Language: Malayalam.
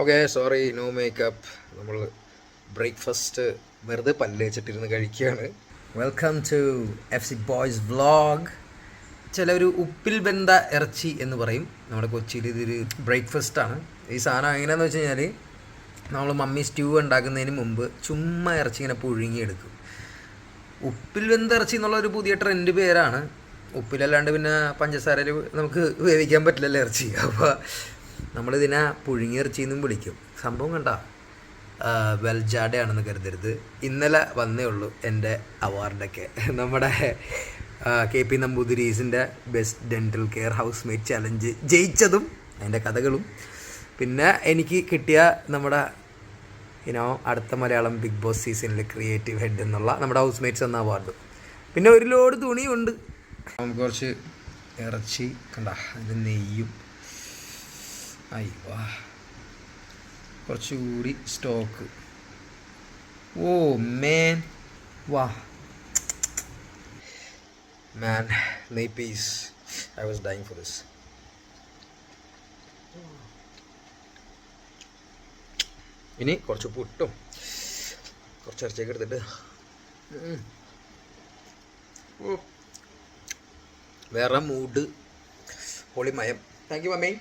Okay, sorry, no makeup. നമ്മൾ ബ്രേക്ക്ഫാസ്റ്റ് വെറുതെ പല്ല് വെച്ചിട്ടിരുന്ന് കഴിക്കുകയാണ്. Welcome to FC boys vlog. ചിലർ ഉപ്പിൽ വെന്ത ഇറച്ചി എന്ന് പറയും. നമ്മുടെ കൊച്ചിയിൽ ഇതൊരു ബ്രേക്ക്ഫാസ്റ്റാണ്. ഈ സാധനം എങ്ങനെയാണെന്ന് വെച്ച് കഴിഞ്ഞാൽ, നമ്മൾ മമ്മി സ്റ്റ്യൂ ഉണ്ടാക്കുന്നതിന് മുമ്പ് ചുമ്മാ ഇറച്ചി ഇങ്ങനെ പുഴുങ്ങിയെടുക്കും. ഉപ്പിൽ വെന്ത ഇറച്ചി എന്നുള്ളൊരു പുതിയ ട്രെൻഡ് പേരാണ്. ഉപ്പിലല്ലാണ്ട് പിന്നെ പഞ്ചസാരയിൽ നമുക്ക് വേവിക്കാൻ പറ്റില്ലല്ലോ ഇറച്ചി. അപ്പോൾ നമ്മളിതിനെ പുഴുങ്ങിയ ഇറച്ചി എന്നും വിളിക്കും. സംഭവം കണ്ട വെൽജാഡയാണെന്ന് കരുതരുത്. ഇന്നലെ വന്നേ ഉള്ളൂ എൻ്റെ അവാർഡൊക്കെ. നമ്മുടെ KP നമ്പൂതിരീസിൻ്റെ best dental care housemate challenge ജയിച്ചതും അതിൻ്റെ കഥകളും, പിന്നെ എനിക്ക് കിട്ടിയ നമ്മുടെ അടുത്ത മലയാളം ബിഗ് ബോസ് സീസണിൽ ക്രിയേറ്റീവ് ഹെഡ് എന്നുള്ള നമ്മുടെ ഹൗസ് മേറ്റ്സ് എന്ന അവാർഡും, പിന്നെ ഒരു ലോഡ് തുണിയുണ്ട്. നമുക്ക് കുറച്ച് ഇറച്ചി കണ്ട, അതിൻ്റെ നെയ്യും, അയ്യോ കുറച്ചുകൂടി സ്റ്റോക്ക്. ഓ മേൻ, വാ മാൻ, നെയ് piece. I was dying for this. ഇനി കുറച്ച് പുട്ടും കുറച്ച് ഇറച്ചിയൊക്കെ എടുത്തിട്ട് വേറെ മൂഡ്, പൊളിമയം. Thank you mummy.